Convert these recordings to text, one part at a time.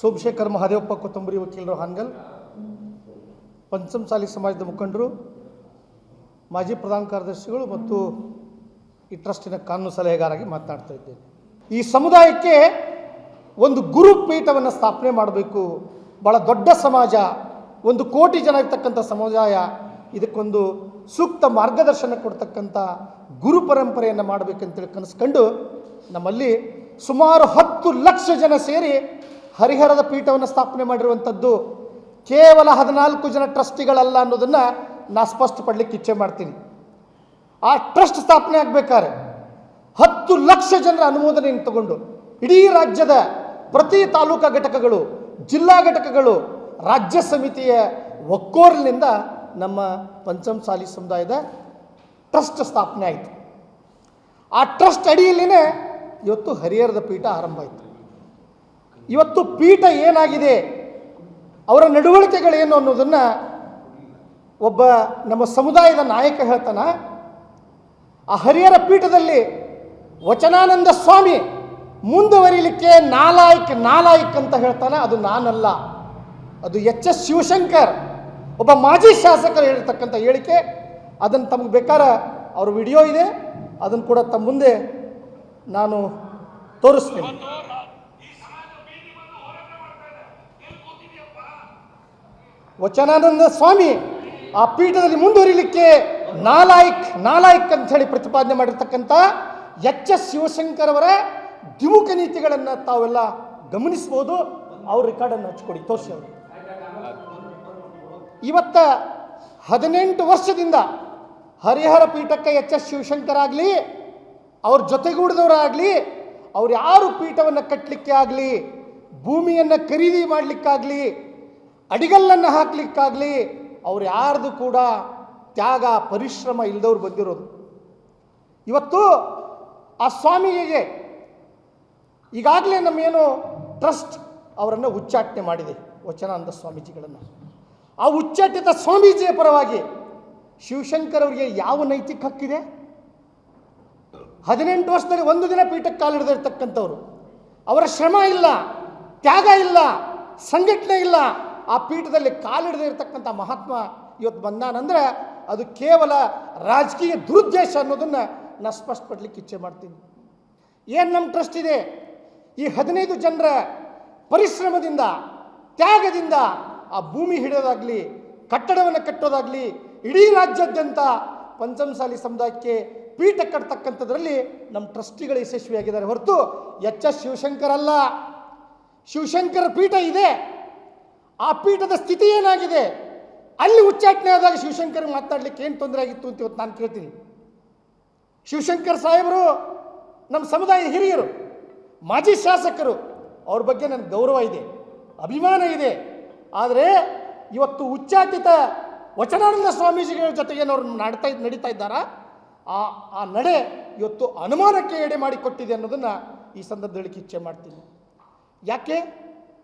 ಸೋಮಶೇಖರ್ ಮಹಾದೇವಪ್ಪ ಕೊತ್ತಂಬರಿ ವಕೀಲರು ಹಾನಗಲ್, ಪಂಚಮಸಾಲಿ ಸಮಾಜದ ಮುಖಂಡರು, ಮಾಜಿ ಪ್ರಧಾನ ಕಾರ್ಯದರ್ಶಿಗಳು ಮತ್ತು ಈ ಟ್ರಸ್ಟಿನ ಕಾನೂನು ಸಲಹೆಗಾರಾಗಿ ಮಾತನಾಡ್ತಾ ಇದ್ದೇನೆ. ಈ ಸಮುದಾಯಕ್ಕೆ ಒಂದು ಗುರುಪೀಠವನ್ನು ಸ್ಥಾಪನೆ ಮಾಡಬೇಕು. ಭಾಳ ದೊಡ್ಡ ಸಮಾಜ, 1 ಕೋಟಿ ಜನ ಇರ್ತಕ್ಕಂಥ ಸಮುದಾಯ, ಇದಕ್ಕೊಂದು ಸೂಕ್ತ ಮಾರ್ಗದರ್ಶನ ಕೊಡ್ತಕ್ಕಂಥ ಗುರು ಪರಂಪರೆಯನ್ನು ಮಾಡಬೇಕಂತೇಳಿ ಕನಸ್ಕೊಂಡು ನಮ್ಮಲ್ಲಿ ಸುಮಾರು 10 ಲಕ್ಷ ಜನ ಸೇರಿ ಹರಿಹರದ ಪೀಠವನ್ನು ಸ್ಥಾಪನೆ ಮಾಡಿರುವಂಥದ್ದು ಕೇವಲ 14 ಜನ ಟ್ರಸ್ಟಿಗಳಲ್ಲ ಅನ್ನೋದನ್ನು ನಾನು ಸ್ಪಷ್ಟಪಡಲಿಕ್ಕೆ ಇಚ್ಛೆ ಮಾಡ್ತೀನಿ. ಆ ಟ್ರಸ್ಟ್ ಸ್ಥಾಪನೆ ಆಗಬೇಕಾದ್ರೆ 10 ಲಕ್ಷ ಜನರ ಅನುಮೋದನೆಯನ್ನು ತಗೊಂಡು ಇಡೀ ರಾಜ್ಯದ ಪ್ರತಿ ತಾಲೂಕಾ ಘಟಕಗಳು, ಜಿಲ್ಲಾ ಘಟಕಗಳು, ರಾಜ್ಯ ಸಮಿತಿಯ ಒಕ್ಕೋರಲಿನಿಂದ ನಮ್ಮ ಪಂಚಮಸಾಲಿ ಸಮುದಾಯದ ಟ್ರಸ್ಟ್ ಸ್ಥಾಪನೆ ಆಯಿತು. ಆ ಟ್ರಸ್ಟ್ ಅಡಿಯಲ್ಲಿನೇ ಇವತ್ತು ಹರಿಹರದ ಪೀಠ ಆರಂಭ ಆಯಿತು. ಇವತ್ತು ಪೀಠ ಏನಾಗಿದೆ, ಅವರ ನಡವಳಿಕೆಗಳೇನು ಅನ್ನೋದನ್ನು ಒಬ್ಬ ನಮ್ಮ ಸಮುದಾಯದ ನಾಯಕ ಹೇಳ್ತಾನ. ಆ ಹರಿಹರ ಪೀಠದಲ್ಲಿ ವಚನಾನಂದ ಸ್ವಾಮಿ ಮುಂದುವರಿಲಿಕ್ಕೆ ನಾಲಾಯಕ್ ಅಂತ ಹೇಳ್ತಾನೆ. ಅದು ನಾನಲ್ಲ, ಅದು ಎಚ್.ಎಸ್. ಶಿವಶಂಕರ್, ಒಬ್ಬ ಮಾಜಿ ಶಾಸಕರು ಹೇಳಿರ್ತಕ್ಕಂಥ ಹೇಳಿಕೆ. ಅದನ್ನು ತಮಗೆ ಬೇಕಾದ್ರೆ ಅವ್ರ ವಿಡಿಯೋ ಇದೆ, ಅದನ್ನು ಕೂಡ ತಮ್ಮ ಮುಂದೆ ನಾನು ತೋರಿಸ್ತೇನೆ. ವಚನಾನಂದ ಸ್ವಾಮಿ ಆ ಪೀಠದಲ್ಲಿ ಮುಂದುವರಿಲಿಕ್ಕೆ ನಾಲಾಯಕ್ ಅಂತ ಹೇಳಿ ಪ್ರತಿಪಾದನೆ ಮಾಡಿರ್ತಕ್ಕಂಥ ಎಚ್.ಎಸ್. ಶಿವಶಂಕರ್ ಅವರ ದ್ವಿಮುಖ ನೀತಿಗಳನ್ನು ತಾವೆಲ್ಲ ಗಮನಿಸ್ಬೋದು. ಅವ್ರ ರೆಕಾರ್ಡನ್ನು ಹಚ್ಕೊಡಿ, ತೋರಿಸಿ ಅವರು. ಇವತ್ತ 18 ವರ್ಷದಿಂದ ಹರಿಹರ ಪೀಠಕ್ಕೆ ಎಚ್.ಎಸ್. ಶಿವಶಂಕರ್ ಆಗಲಿ, ಅವ್ರ ಜೊತೆಗೂಡಿದವರಾಗಲಿ, ಅವ್ರು ಯಾರು ಪೀಠವನ್ನು ಕಟ್ಟಲಿಕ್ಕೆ ಆಗಲಿ, ಭೂಮಿಯನ್ನು ಖರೀದಿ ಮಾಡಲಿಕ್ಕಾಗಲಿ, ಅಡಿಗಲ್ಲನ್ನು ಹಾಕಲಿಕ್ಕಾಗಲಿ, ಅವ್ರು ಯಾರ್ದು ಕೂಡ ತ್ಯಾಗ ಪರಿಶ್ರಮ ಇಲ್ಲದವ್ರು ಬಂದಿರೋದು. ಇವತ್ತು ಆ ಸ್ವಾಮಿಗೆ ಈಗಾಗಲೇ ನಮ್ಮೇನು ಟ್ರಸ್ಟ್ ಅವರನ್ನು ಉಚ್ಚಾಟನೆ ಮಾಡಿದೆ, ವಚನಾನಂದ ಸ್ವಾಮೀಜಿಗಳನ್ನು. ಆ ಉಚ್ಚಾಟಿತ ಸ್ವಾಮೀಜಿಯ ಪರವಾಗಿ ಶಿವಶಂಕರ್ ಅವರಿಗೆ ಯಾವ ನೈತಿಕ ಹಕ್ಕಿದೆ? 18 ವರ್ಷದಲ್ಲಿ 1 ದಿನ ಪೀಠಕ್ಕೆ ಕಾಲಿಡದಿರ್ತಕ್ಕಂಥವ್ರು, ಅವರ ಶ್ರಮ ಇಲ್ಲ, ತ್ಯಾಗ ಇಲ್ಲ, ಸಂಘಟನೆ ಇಲ್ಲ, ಆ ಪೀಠದಲ್ಲಿ ಕಾಲಿಡದೇ ಇರತಕ್ಕಂಥ ಮಹಾತ್ಮ ಇವತ್ತು ಬಂದಾನಂದ್ರೆ ಅದು ಕೇವಲ ರಾಜಕೀಯ ದುರುದ್ದೇಶ ಅನ್ನೋದನ್ನು ನಾನು ಸ್ಪಷ್ಟಪಡಲಿಕ್ಕೆ ಇಚ್ಛೆ ಮಾಡ್ತೀನಿ. ಏನು ನಮ್ಮ ಟ್ರಸ್ಟ್ ಇದೆ, ಈ 15 ಜನರ ಪರಿಶ್ರಮದಿಂದ, ತ್ಯಾಗದಿಂದ ಆ ಭೂಮಿ ಹಿಡಿಯೋದಾಗಲಿ, ಕಟ್ಟಡವನ್ನು ಕಟ್ಟೋದಾಗಲಿ, ಇಡೀ ರಾಜ್ಯಾದ್ಯಂತ ಪಂಚಮಸಾಲಿ ಸಮುದಾಯಕ್ಕೆ ಪೀಠ ಕಟ್ತಕ್ಕಂಥದ್ರಲ್ಲಿ ನಮ್ಮ ಟ್ರಸ್ಟಿಗಳು ಯಶಸ್ವಿಯಾಗಿದ್ದಾರೆ ಹೊರತು ಎಚ್.ಎಸ್. ಶಿವಶಂಕರ್ ಅಲ್ಲ. ಶಿವಶಂಕರ ಪೀಠ ಇದೆ, ಆ ಪೀಠದ ಸ್ಥಿತಿ ಏನಾಗಿದೆ, ಅಲ್ಲಿ ಉಚ್ಚಾಟನೆ ಆದಾಗ ಶಿವಶಂಕರ್ ಮಾತನಾಡಲಿಕ್ಕೆ ಏನು ತೊಂದರೆ ಆಗಿತ್ತು ಅಂತ ಇವತ್ತು ನಾನು ಕೇಳ್ತೀನಿ. ಶಿವಶಂಕರ್ ಸಾಹೇಬರು ನಮ್ಮ ಸಮುದಾಯದ ಹಿರಿಯರು, ಮಾಜಿ ಶಾಸಕರು, ಅವ್ರ ಬಗ್ಗೆ ನನಗೆ ಗೌರವ ಇದೆ, ಅಭಿಮಾನ ಇದೆ. ಆದರೆ ಇವತ್ತು ಉಚ್ಚಾಟಿತ ವಚನಾನಂದ ಸ್ವಾಮೀಜಿಗಳ ಜೊತೆಗೆ ಅವರು ನಡೀತಾ ಇದ್ದಾರಾ, ಆ ನಡೆ ಇವತ್ತು ಅನುಮಾನಕ್ಕೆ ಎಡೆ ಮಾಡಿಕೊಟ್ಟಿದೆ ಅನ್ನೋದನ್ನು ಈ ಸಂದರ್ಭದಲ್ಲಿ ಇಚ್ಛೆ ಮಾಡ್ತೀನಿ. ಯಾಕೆ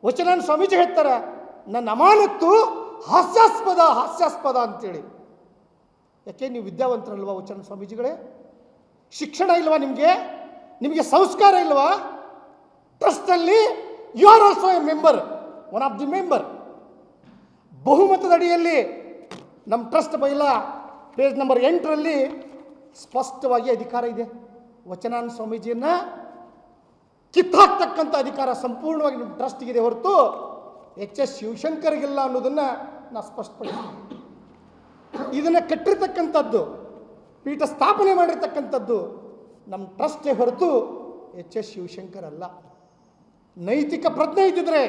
ವಚನಾನಂದ ಸ್ವಾಮೀಜಿ ಹೇಳ್ತಾರೆ, ನನ್ನ ಅಮಾನತ್ತು ಹಾಸ್ಯಾಸ್ಪದ ಅಂತೇಳಿ. ಯಾಕೆ ನೀವು ವಿದ್ಯಾವಂತರಲ್ವಾ ವಚನಾನಂದ ಸ್ವಾಮೀಜಿಗಳೇ? ಶಿಕ್ಷಣ ಇಲ್ವಾ ನಿಮಗೆ ಸಂಸ್ಕಾರ ಇಲ್ವಾ? ಟ್ರಸ್ಟಲ್ಲಿ you are also a member, one of the member. ಬಹುಮತದ ಅಡಿಯಲ್ಲಿ ನಮ್ಮ ಟ್ರಸ್ಟ್ ಬೈಲ ಪೇಜ್ ನಂಬರ್ 8ರಲ್ಲಿ ಸ್ಪಷ್ಟವಾಗಿ ಅಧಿಕಾರ ಇದೆ. ವಚನಾನಂದ ಸ್ವಾಮೀಜಿಯನ್ನು ಕಿತ್ತಾಕ್ತಕ್ಕಂಥ ಅಧಿಕಾರ ಸಂಪೂರ್ಣವಾಗಿ ನಿಮ್ಮ ಟ್ರಸ್ಟ್ಗಿದೆ ಹೊರತು ಎಚ್.ಎಸ್. ಶಿವಶಂಕರ್ಗಿಲ್ಲ ಅನ್ನೋದನ್ನು ನಾನು ಸ್ಪಷ್ಟಪಡಿಸ್ತೀನಿ. ಇದನ್ನು ಕಟ್ಟಿರ್ತಕ್ಕಂಥದ್ದು, ಪೀಠ ಸ್ಥಾಪನೆ ಮಾಡಿರ್ತಕ್ಕಂಥದ್ದು ನಮ್ಮ ಟ್ರಸ್ಟೇ ಹೊರತು ಎಚ್.ಎಸ್. ಶಿವಶಂಕರ್ ಅಲ್ಲ. ನೈತಿಕ ಪ್ರಜ್ಞೆ ಇದ್ದಿದ್ರೆ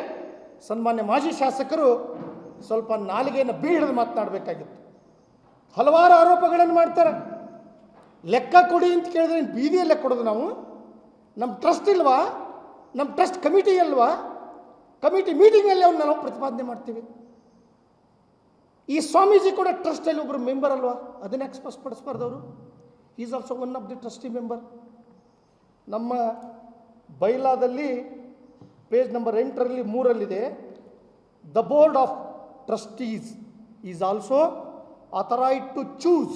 ಸನ್ಮಾನ್ಯ ಮಾಜಿ ಶಾಸಕರು ಸ್ವಲ್ಪ ನಾಲಿಗೆಯನ್ನು ಬೀಳದು ಮಾತನಾಡಬೇಕಾಗಿತ್ತು. ಹಲವಾರು ಆರೋಪಗಳನ್ನು ಮಾಡ್ತಾರೆ. ಲೆಕ್ಕ ಕೊಡಿ ಅಂತ ಕೇಳಿದ್ರೆ ಬೀದಿಯಲ್ಲೇ ಕೊಡೋದು ನಾವು? ನಮ್ಮ ಟ್ರಸ್ಟ್ ಇಲ್ವಾ? ನಮ್ಮ ಟ್ರಸ್ಟ್ ಕಮಿಟಿ ಅಲ್ವಾ? ಕಮಿಟಿ ಮೀಟಿಂಗಲ್ಲಿ ಅವ್ನು ನಾವು ಪ್ರತಿಪಾದನೆ ಮಾಡ್ತೀವಿ. ಈ ಸ್ವಾಮೀಜಿ ಕೂಡ ಟ್ರಸ್ಟಲ್ಲಿ ಒಬ್ಬರು ಮೆಂಬರ್ ಅಲ್ವಾ? ಅದನ್ನ ಸ್ಪಷ್ಟಪಡಿಸ್ಬಾರ್ದವರು. Is also one of the trustee member. ನಮ್ಮ ಬೈಲಾದಲ್ಲಿ ಪೇಜ್ ನಂಬರ್ 8ರಲ್ಲಿ 3ರಲ್ಲಿದೆ, the board of trustees is also authorized to choose,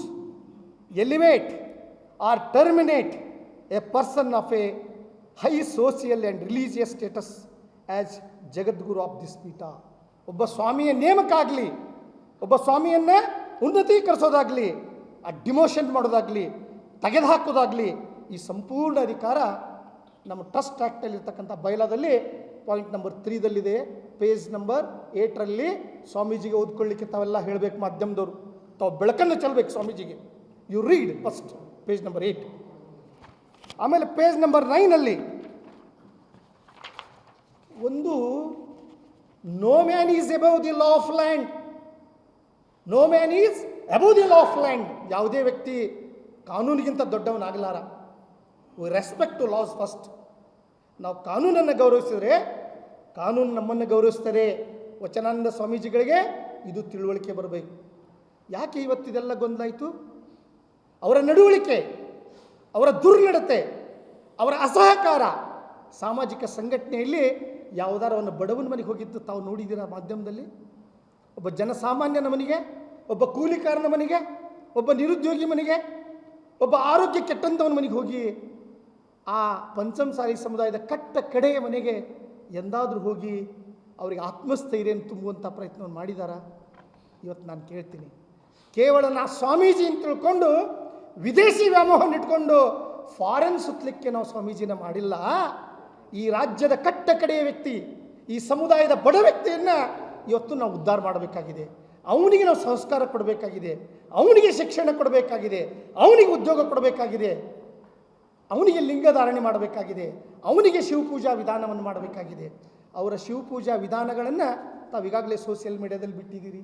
elevate or terminate a person of a high social and religious status as Jagadguru of this ಪೀಠ. ಒಬ್ಬ ಸ್ವಾಮಿಯ ನೇಮಕ ಆಗಲಿ, ಒಬ್ಬ ಸ್ವಾಮಿಯನ್ನು ಉನ್ನತೀಕರಿಸೋದಾಗಲಿ, ಆ ಡಿಮೋಷನ್ ಮಾಡೋದಾಗಲಿ, ತೆಗೆದುಹಾಕೋದಾಗಲಿ, ಈ ಸಂಪೂರ್ಣ ಅಧಿಕಾರ ನಮ್ಮ ಟ್ರಸ್ಟ್ ಆ್ಯಕ್ಟಲ್ಲಿರ್ತಕ್ಕಂಥ ಬೈಲಾದಲ್ಲಿ ಪಾಯಿಂಟ್ ನಂಬರ್ 3ದಲ್ಲಿದೆ. ಪೇಜ್ ನಂಬರ್ 8ರಲ್ಲಿ ಸ್ವಾಮೀಜಿಗೆ ಓದ್ಕೊಳ್ಳಿಕ್ಕೆ ತಾವೆಲ್ಲ ಹೇಳಬೇಕು, ಮಾಧ್ಯಮದವರು ತಾವು ಬೆಳಕನ್ನು ಚೆಲ್ಲಬೇಕು ಸ್ವಾಮೀಜಿಗೆ. You read first page number 8. ಆಮೇಲೆ ಪೇಜ್ ನಂಬರ್ 9ಅಲ್ಲಿ ಒಂದು no man is above the law of land, no man is above the law of land. ಯಾವುದೇ ವ್ಯಕ್ತಿ ಕಾನೂನಿಗಿಂತ ದೊಡ್ಡವನಾಗಲಾರ. We respect to laws first. ನಾವು ಕಾನೂನನ್ನು ಗೌರವಿಸಿದರೆ ಕಾನೂನು ನಮ್ಮನ್ನು ಗೌರವಿಸ್ತಾರೆ. ವಚನಾನಂದ ಸ್ವಾಮೀಜಿಗಳಿಗೆ ಇದು ತಿಳುವಳಿಕೆ ಬರಬೇಕು. ಯಾಕೆ ಇವತ್ತಿದೆಲ್ಲ ಗೊಂದಲಾಯಿತು? ಅವರ ನಡವಳಿಕೆ, ಅವರ ದುರ್ನಡತೆ, ಅವರ ಅಸಹಕಾರ, ಸಾಮಾಜಿಕ ಸಂಘಟನೆಯಲ್ಲಿ ಯಾವುದಾರ ಒಂದು ಬಡವನ ಮನೆಗೆ ಹೋಗಿದ್ದು ತಾವು ನೋಡಿದ್ದೀರಾ ಮಾಧ್ಯಮದಲ್ಲಿ? ಒಬ್ಬ ಜನಸಾಮಾನ್ಯನ ಮನೆಗೆ, ಒಬ್ಬ ಕೂಲಿಕಾರನ ಮನೆಗೆ, ಒಬ್ಬ ನಿರುದ್ಯೋಗಿ ಮನೆಗೆ, ಒಬ್ಬ ಆರೋಗ್ಯ ಕೆಟ್ಟಂಥವನ ಮನೆಗೆ ಹೋಗಿ ಆ ಪಂಚಮಸಾಲಿ ಸಮುದಾಯದ ಕಟ್ಟ ಕಡೆಯ ಮನೆಗೆ ಎಂದಾದರೂ ಹೋಗಿ ಅವರಿಗೆ ಆತ್ಮಸ್ಥೈರ್ಯವನ್ನು ತುಂಬುವಂಥ ಪ್ರಯತ್ನವನ್ನು ಮಾಡಿದಾರಾ? ಇವತ್ತು ನಾನು ಕೇಳ್ತೀನಿ, ಕೇವಲ ನಾ ಸ್ವಾಮೀಜಿ ಅಂತ ತಿಳ್ಕೊಂಡು ವಿದೇಶಿ ವ್ಯಾಮೋಹವನ್ನು ಇಟ್ಕೊಂಡು ಫಾರೆನ್ ಸುತ್ತಲಿಕ್ಕೆ ನಾವು ಸ್ವಾಮೀಜಿನ ಮಾಡಿಲ್ಲ. ಈ ರಾಜ್ಯದ ಕಟ್ಟ ಕಡೆಯ ವ್ಯಕ್ತಿ, ಈ ಸಮುದಾಯದ ಬಡ ವ್ಯಕ್ತಿಯನ್ನು ಇವತ್ತು ನಾವು ಉದ್ಧಾರ ಮಾಡಬೇಕಾಗಿದೆ. ಅವನಿಗೆ ನಾವು ಸಂಸ್ಕಾರ ಕೊಡಬೇಕಾಗಿದೆ, ಅವನಿಗೆ ಶಿಕ್ಷಣ ಕೊಡಬೇಕಾಗಿದೆ, ಅವನಿಗೆ ಉದ್ಯೋಗ ಕೊಡಬೇಕಾಗಿದೆ, ಅವನಿಗೆ ಲಿಂಗಧಾರಣೆ ಮಾಡಬೇಕಾಗಿದೆ, ಅವನಿಗೆ ಶಿವಪೂಜಾ ವಿಧಾನವನ್ನು ಮಾಡಬೇಕಾಗಿದೆ. ಅವರ ಶಿವಪೂಜಾ ವಿಧಾನಗಳನ್ನು ತಾವು ಈಗಾಗಲೇ ಸೋಷಿಯಲ್ ಮೀಡಿಯಾದಲ್ಲಿ ಬಿಟ್ಟಿದ್ದೀರಿ.